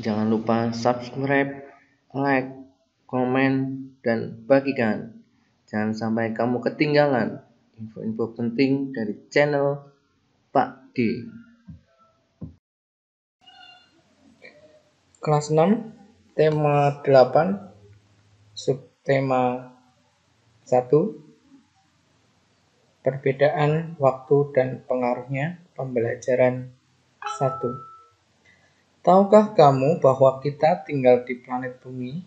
Jangan lupa subscribe, like, komen, dan bagikan. Jangan sampai kamu ketinggalan info-info penting dari channel Pak D. Kelas 6, tema 8, subtema 1, perbedaan waktu dan pengaruhnya, pembelajaran 1. Tahukah kamu bahwa kita tinggal di planet bumi?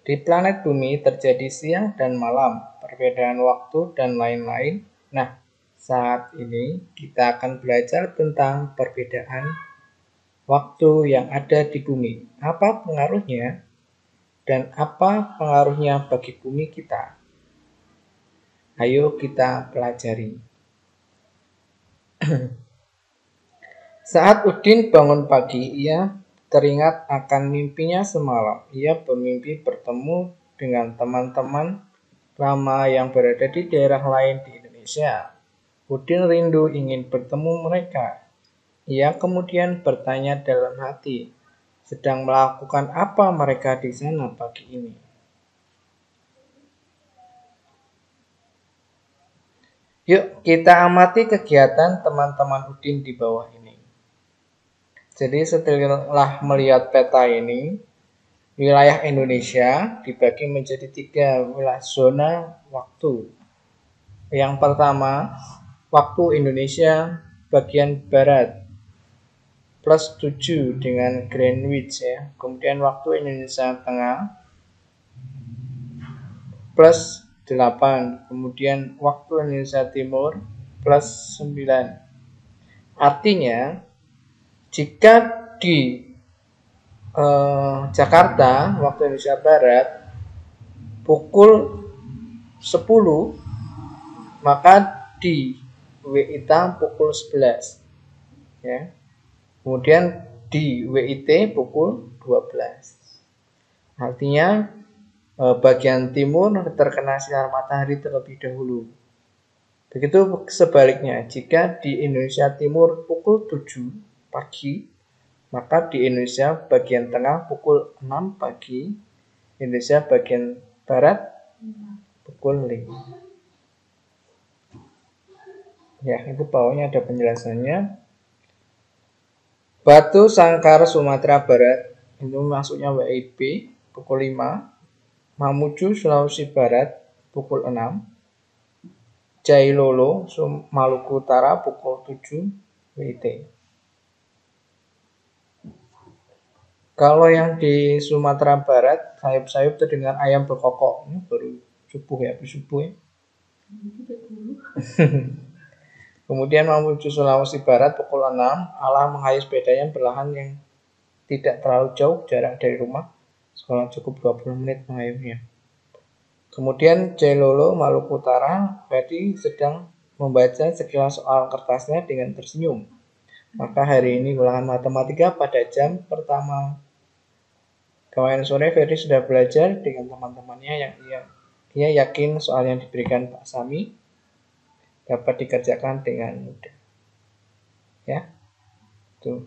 Di planet bumi terjadi siang dan malam, perbedaan waktu, dan lain-lain. Nah, saat ini kita akan belajar tentang perbedaan waktu yang ada di bumi. Apa pengaruhnya? Dan apa pengaruhnya bagi bumi kita? Ayo kita pelajari. Saat Udin bangun pagi, ia teringat akan mimpinya semalam. Ia bermimpi bertemu dengan teman-teman lama yang berada di daerah lain di Indonesia. Udin rindu ingin bertemu mereka. Ia kemudian bertanya dalam hati, sedang melakukan apa mereka di sana pagi ini? Yuk kita amati kegiatan teman-teman Udin di bawah ini. Jadi setelah melihat peta ini, wilayah Indonesia dibagi menjadi 3 wilayah zona waktu. Yang pertama, waktu Indonesia bagian barat plus 7 dengan Greenwich ya. Kemudian waktu Indonesia tengah plus 8. Kemudian waktu Indonesia timur plus 9. Artinya jika di Jakarta waktu Indonesia Barat pukul 10, maka di WITA pukul 11 ya. Kemudian di WIT pukul 12. Artinya bagian timur terkena sinar matahari terlebih dahulu. Begitu sebaliknya, jika di Indonesia Timur pukul 7 pagi, maka di Indonesia bagian tengah pukul 6 pagi, Indonesia bagian barat pukul 5. Ya, itu bawahnya ada penjelasannya. Batu Sangkar Sumatera Barat, itu masuknya WIB pukul 5. Mamuju Sulawesi Barat pukul 6. Jailolo Maluku Utara pukul 7 WIT. Kalau yang di Sumatera Barat, sayup-sayup terdengar ayam berkokok. Ini baru subuh ya, Kemudian menuju Sulawesi Barat pukul 6, Allah menghayus sepedanya perlahan yang tidak terlalu jauh jarak dari rumah. Sekolah cukup 20 menit menghayusnya. Kemudian Jailolo Maluku Utara, Fedi sedang membaca sekilas soal kertasnya dengan tersenyum. Maka hari ini ulangan matematika pada jam pertama. Kemarin sore Ferry sudah belajar dengan teman-temannya yang ia yakin soal yang diberikan Pak Sami dapat dikerjakan dengan mudah. Ya, tuh.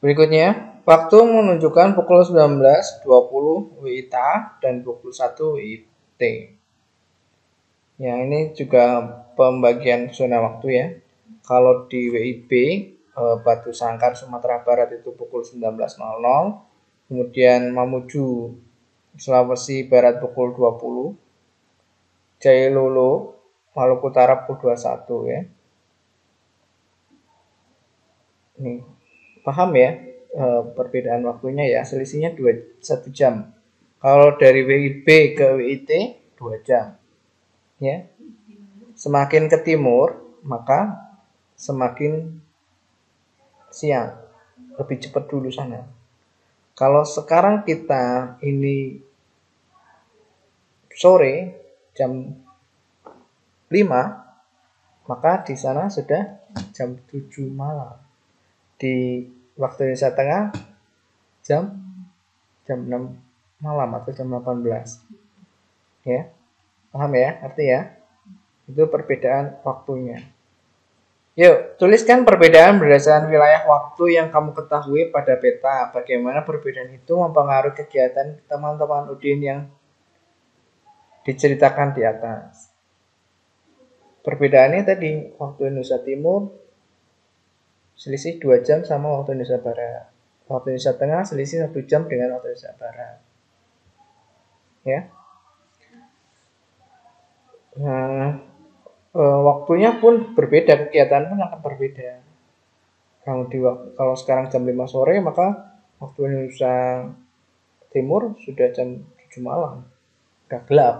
Berikutnya, waktu menunjukkan pukul 19.20 WITA dan 21 WIT. Ya, ini juga pembagian zona waktu ya. Kalau di WIB, Batu Sangkar Sumatera Barat itu pukul 19.00. Kemudian Mamuju Sulawesi Barat pukul 20. Jailolo Maluku Utara pukul 21 ya. Nih, paham ya perbedaan waktunya ya, selisihnya 1 jam. Kalau dari WIB ke WIT 2 jam. Ya. Semakin ke timur, maka semakin siang. Lebih cepat dulu sana. Kalau sekarang kita ini sore jam 5, maka di sana sudah jam 7 malam. Di waktu Indonesia Tengah jam 6 malam atau jam 18. Ya. Paham ya? Arti ya? Itu perbedaan waktunya. Yuk, tuliskan perbedaan berdasarkan wilayah waktu yang kamu ketahui pada peta. Bagaimana perbedaan itu mempengaruhi kegiatan teman-teman Udin yang diceritakan di atas. Perbedaannya tadi, waktu Indonesia Timur selisih 2 jam sama waktu Indonesia Barat. Waktu Indonesia Tengah selisih 1 jam dengan waktu Indonesia Barat. Ya. Nah, waktunya pun berbeda, kegiatan pun akan berbeda. Kalau sekarang jam 5 sore, maka waktu Indonesia Timur sudah jam 7 malam. Sudah gelap.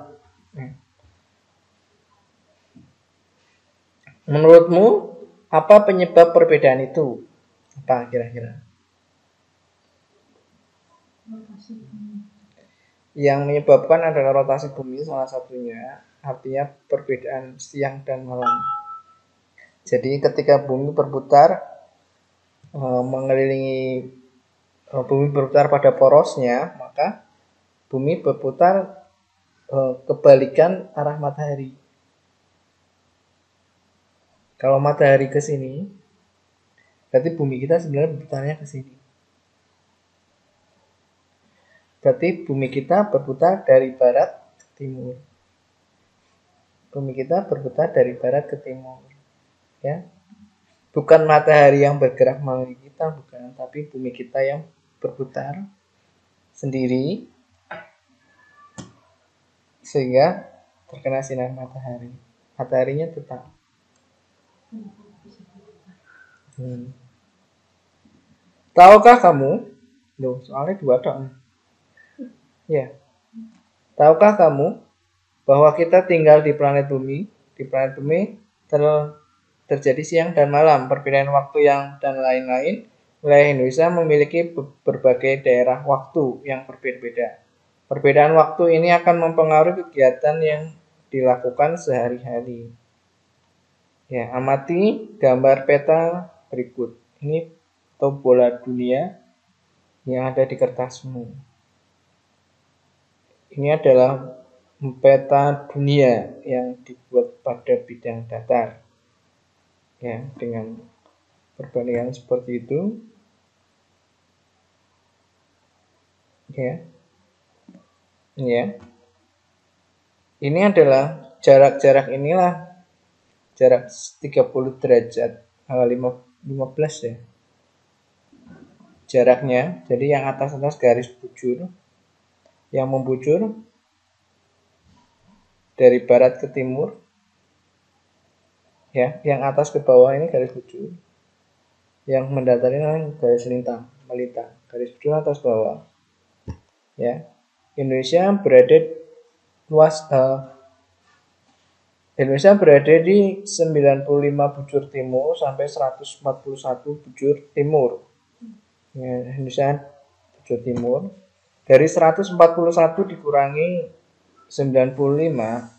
Menurutmu, apa penyebab perbedaan itu? Apa kira-kira? Yang menyebabkan adalah rotasi bumi salah satunya. Artinya perbedaan siang dan malam. Jadi ketika bumi berputar mengelilingi bumi berputar pada porosnya, maka bumi berputar kebalikan arah matahari. Kalau matahari ke sini, berarti bumi kita sebenarnya berputarnya ke sini. Berarti bumi kita berputar dari barat ke timur. Bumi kita berputar dari barat ke timur. Ya. Bukan matahari yang bergerak melalui kita, bukan, tapi bumi kita yang berputar sendiri sehingga terkena sinar matahari. Mataharinya tetap. Tahukah kamu? Loh, soalnya 2 dong. Ya. Tahukah kamu bahwa kita tinggal di planet bumi? Di planet bumi terjadi siang dan malam, perbedaan waktu dan lain-lain. Wilayah Indonesia memiliki berbagai daerah waktu yang berbeda-beda. Perbedaan waktu ini akan mempengaruhi kegiatan yang dilakukan sehari-hari. Ya, amati gambar peta berikut. Ini bola dunia yang ada di kertasmu. Ini adalah peta dunia yang dibuat pada bidang datar. Ya, dengan perbandingan seperti itu. Ya. Ya. Ini adalah jarak-jarak inilah jarak 30 derajat 15 ya. Jaraknya, jadi yang atas garis bujur, yang membujur dari barat ke timur, ya, yang atas ke bawah ini garis bujur, yang mendatar ini garis melintang, garis bujur atas bawah, ya. Indonesia berada di 95 bujur timur sampai 141 bujur timur. Ya, Indonesia bujur timur. Dari 141 dikurangi 95,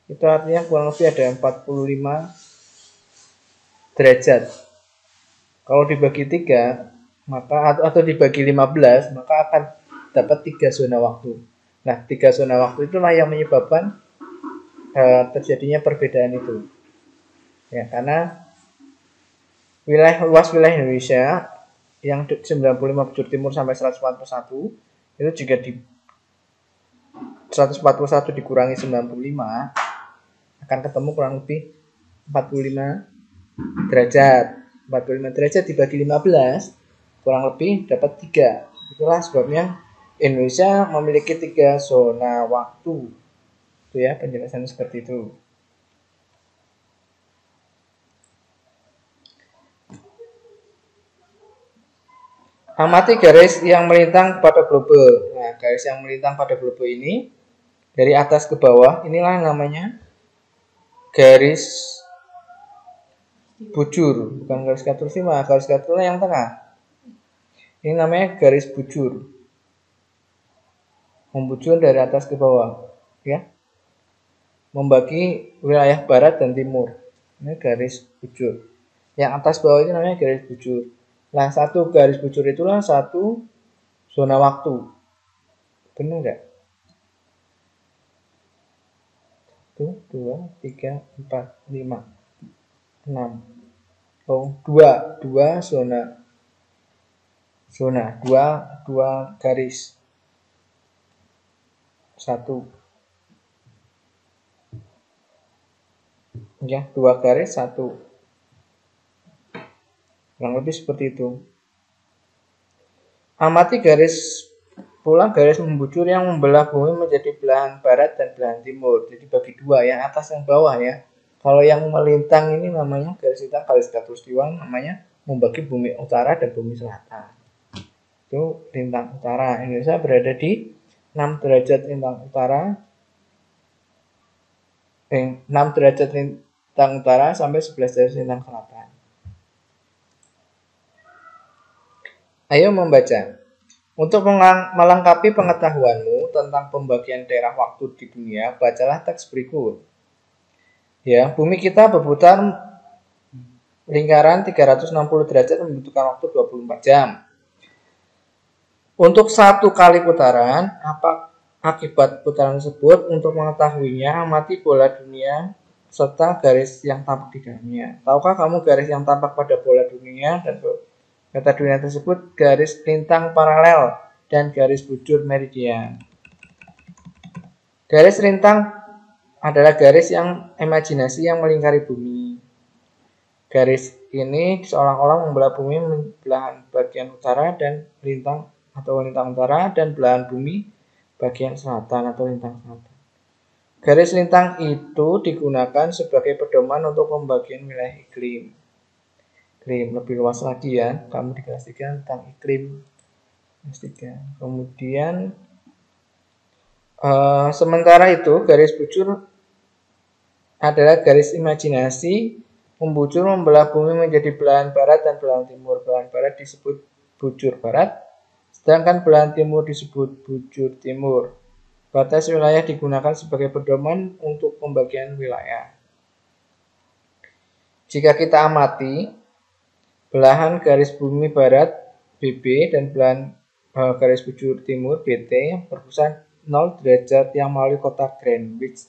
itu artinya kurang lebih ada 45 derajat. Kalau dibagi 3, atau dibagi 15, maka akan dapat 3 zona waktu. Nah, 3 zona waktu itulah yang menyebabkan terjadinya perbedaan itu. Ya, karena luas wilayah Indonesia yang 95 bujur timur sampai 141 itu jika 141 dikurangi 95 akan ketemu kurang lebih 45 derajat. 45 derajat dibagi 15 kurang lebih dapat 3. Itulah sebabnya Indonesia memiliki 3 zona waktu. Itu ya penjelasan seperti itu. Amati garis yang melintang pada globe. Nah, garis yang melintang pada globe ini dari atas ke bawah, inilah namanya garis bujur, bukan garis khatulistiwa. Garis khatulistiwa yang tengah. Ini namanya garis bujur. Membujur dari atas ke bawah, ya. Membagi wilayah barat dan timur. Ini garis bujur. Yang atas bawah ini namanya garis bujur. Nah, satu garis bujur itulah satu zona waktu. Benar nggak? Tuh, 2, 3, 4, 5, 6. Oh, 2 zona. Zona 2 garis. 1. Ya, 2 garis 1. Kurang lebih seperti itu. Amati garis membujur yang membelah bumi menjadi belahan barat dan belahan timur. Jadi bagi 2, yang atas yang bawah ya. Kalau yang melintang ini namanya garis lintang, garis khatulistiwa namanya membagi bumi utara dan bumi selatan. Itu lintang utara. Indonesia berada di 6 derajat lintang utara. 6 derajat lintang utara sampai 11 derajat lintang selatan. Ayo membaca. Untuk melengkapi pengetahuanmu tentang pembagian daerah waktu di dunia, bacalah teks berikut. Ya, bumi kita berputar lingkaran 360 derajat membutuhkan waktu 24 jam. Untuk 1 kali putaran, apa akibat putaran tersebut? Untuk mengetahuinya, amati bola dunia serta garis yang tampak di dalamnya. Tahukah kamu garis yang tampak pada bola dunia dan peta dunia tersebut garis lintang paralel dan garis bujur meridian? Garis lintang adalah garis yang imajinasi yang melingkari bumi. Garis ini seolah-olah membelah bumi belahan bagian utara dan lintang utara dan belahan bumi bagian selatan atau lintang selatan. Garis lintang itu digunakan sebagai pedoman untuk pembagian wilayah iklim. Lebih luas lagi ya, kamu di kelas 3 tentang iklim. Kelas 3. Kemudian sementara itu garis bujur adalah garis imajinasi membujur membelah bumi menjadi belahan barat dan belahan timur. Belahan barat disebut bujur barat, sedangkan belahan timur disebut bujur timur. Batas wilayah digunakan sebagai pedoman untuk pembagian wilayah. Jika kita amati, belahan garis bumi barat BB dan belahan garis bujur timur BT berpusat 0 derajat yang melalui kota Greenwich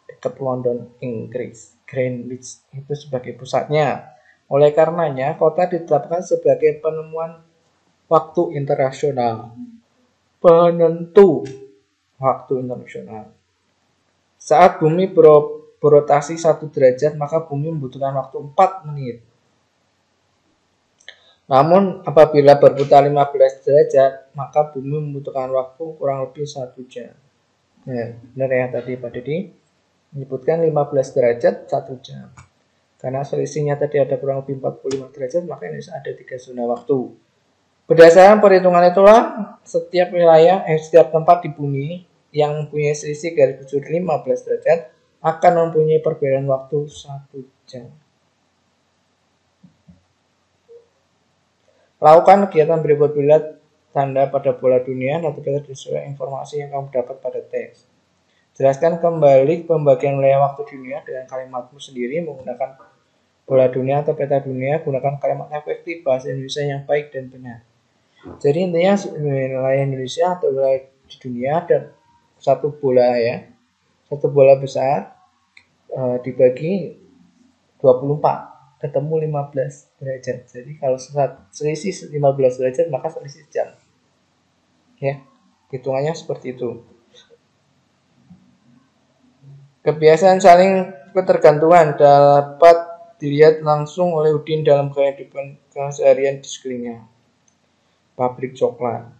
dekat London, Inggris. Greenwich itu sebagai pusatnya. Oleh karenanya, kota ditetapkan sebagai penemuan waktu internasional. Penentu waktu internasional. Saat bumi berotasi 1 derajat, maka bumi membutuhkan waktu 4 menit. Namun, apabila berputar 15 derajat, maka bumi membutuhkan waktu kurang lebih 1 jam. Nah, benar ya tadi Pak Dedi menyebutkan 15 derajat 1 jam. Karena selisihnya tadi ada kurang lebih 45 derajat, maka ini ada 3 zona waktu. Berdasarkan perhitungan itulah, setiap tempat di bumi yang mempunyai selisih garis bujur 15 derajat akan mempunyai perbedaan waktu 1 jam. Lakukan kegiatan berikut bila tanda pada bola dunia atau peta sesuai informasi yang kamu dapat pada teks. Jelaskan kembali pembagian wilayah waktu dunia dengan kalimatmu sendiri menggunakan bola dunia atau peta dunia. Gunakan kalimat efektif bahasa Indonesia yang baik dan benar. Jadi intinya wilayah Indonesia atau wilayah di dunia ada satu bola ya, satu bola besar dibagi 24, ketemu 15 derajat. Jadi kalau selisih 15 derajat maka selisih jam. Ya, hitungannya seperti itu. Kebiasaan saling ketergantungan dapat dilihat langsung oleh Udin dalam kehidupan keseharian di sekelilingnya. Pabrik coklat.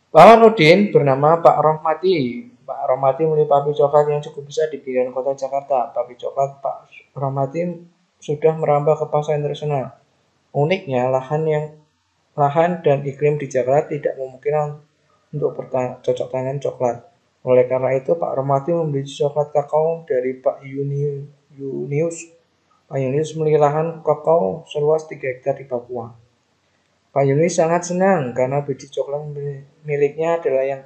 Paman Udin bernama Pak Rohmati. Pak Rohmati memiliki pabrik coklat yang cukup besar di pinggiran kota Jakarta. Pabrik coklat Pak Rohmati sudah merambah ke pasar internasional. Uniknya, lahan dan iklim di Jakarta tidak memungkinkan untuk bercocok tanam coklat. Oleh karena itu, Pak Rohmati membeli coklat kakao dari Pak Yunius. Pak Yunius memiliki lahan kakao seluas 3 hektar di Papua. Pak Yunius sangat senang karena biji coklat miliknya adalah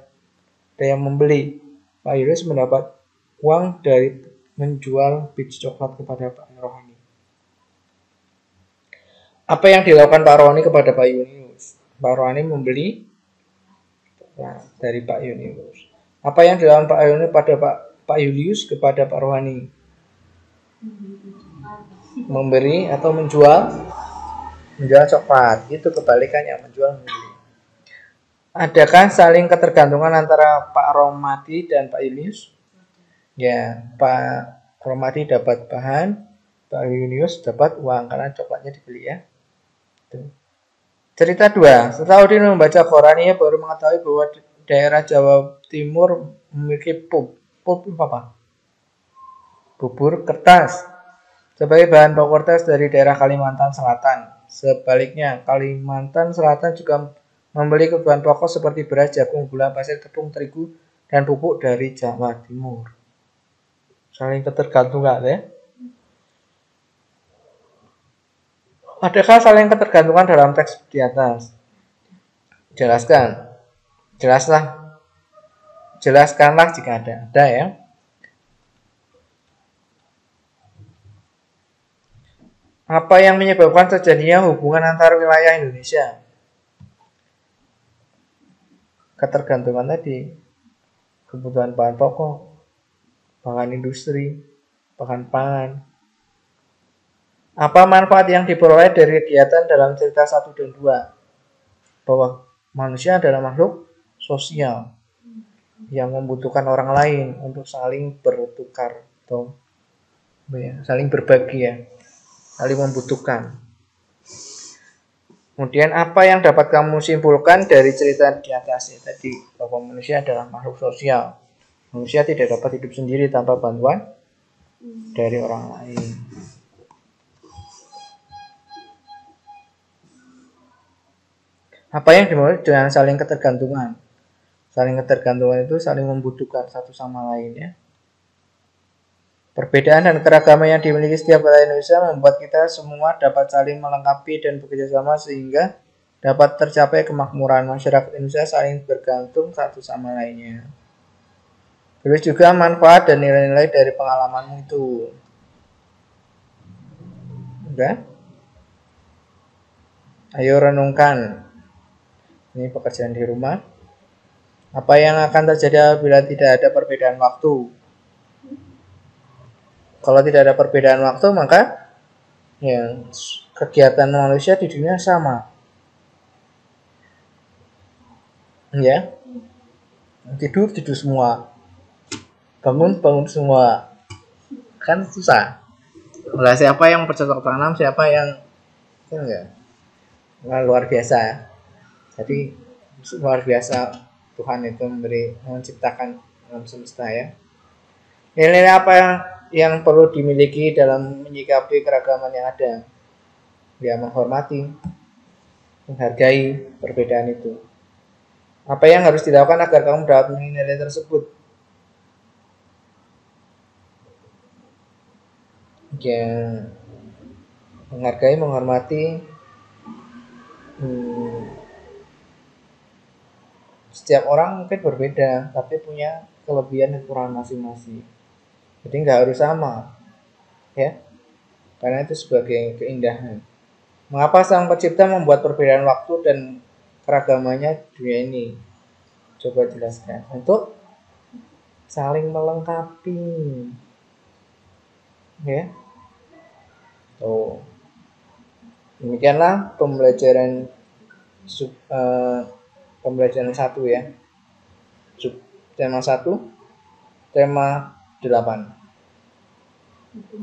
yang membeli. Pak Yunius mendapat uang dari menjual biji coklat kepada Pak Rohani. Apa yang dilakukan Pak Rohani kepada Pak Yunius? Pak Rohani membeli dari Pak Yunius. Apa yang dilakukan Pak Yunius pada Pak Pak Julius kepada Pak Rohani? Memberi atau menjual? Menjual coklat. Itu kebalikannya, menjual membeli. Adakah saling ketergantungan antara Pak Romadi dan Pak Julius? Ya, Pak Romadi dapat bahan, Pak Julius dapat uang karena coklatnya dibeli ya. Tuh. Cerita 2. Setelah Udin membaca koran, ia baru mengetahui bahwa daerah Jawa Timur memiliki pulp. Pulp apa? Bubur kertas. Sebagai bahan baku kertas dari daerah Kalimantan Selatan. Sebaliknya, Kalimantan Selatan juga membeli kebutuhan pokok seperti beras, jagung, gula, pasir, tepung, terigu, dan pupuk dari Jawa Timur. Saling ketergantungan ya. Adakah saling ketergantungan dalam teks di atas? Jelaskan. Jelaskanlah jika ada. Ada ya. Apa yang menyebabkan terjadinya hubungan antar wilayah Indonesia? Ketergantungan tadi. Kebutuhan bahan pokok, bahan industri, bahan pangan. Apa manfaat yang diperoleh dari kegiatan dalam cerita 1 dan 2? Bahwa manusia adalah makhluk sosial yang membutuhkan orang lain untuk saling bertukar atau saling berbagi ya, saling membutuhkan. Kemudian apa yang dapat kamu simpulkan dari cerita di atasnya tadi, bahwa manusia adalah makhluk sosial. Manusia tidak dapat hidup sendiri tanpa bantuan dari orang lain. Apa yang dimaksud dengan saling ketergantungan? Saling ketergantungan itu saling membutuhkan satu sama lain ya. Perbedaan dan keragaman yang dimiliki setiap wilayah Indonesia membuat kita semua dapat saling melengkapi dan bekerja sama sehingga dapat tercapai kemakmuran. Masyarakat Indonesia saling bergantung satu sama lainnya. Terus juga manfaat dan nilai-nilai dari pengalamanmu itu. Udah? Ayo renungkan. Ini pekerjaan di rumah. Apa yang akan terjadi apabila tidak ada perbedaan waktu? Kalau tidak ada perbedaan waktu, maka ya, kegiatan manusia di dunia sama. Ya. Tidur semua. Bangun semua. Kan susah. Nah, siapa yang bercocok tanam, siapa yang enggak. Nah, luar biasa. Jadi luar biasa Tuhan itu menciptakan alam semesta ya. Nilai apa yang perlu dimiliki dalam menyikapi keragaman yang ada? Ya, menghormati, menghargai perbedaan itu. Apa yang harus dilakukan agar kamu dapat nilai tersebut? Ya, menghargai, menghormati. Setiap orang mungkin berbeda, tapi punya kelebihan dan kekurangan masing-masing. Jadi nggak harus sama, ya. Karena itu sebagai keindahan. Mengapa Sang Pencipta membuat perbedaan waktu dan keragamannya dunia ini? Coba jelaskan. Untuk saling melengkapi, ya. Tuh. Demikianlah pembelajaran 1 ya. Tema 1, tema 8.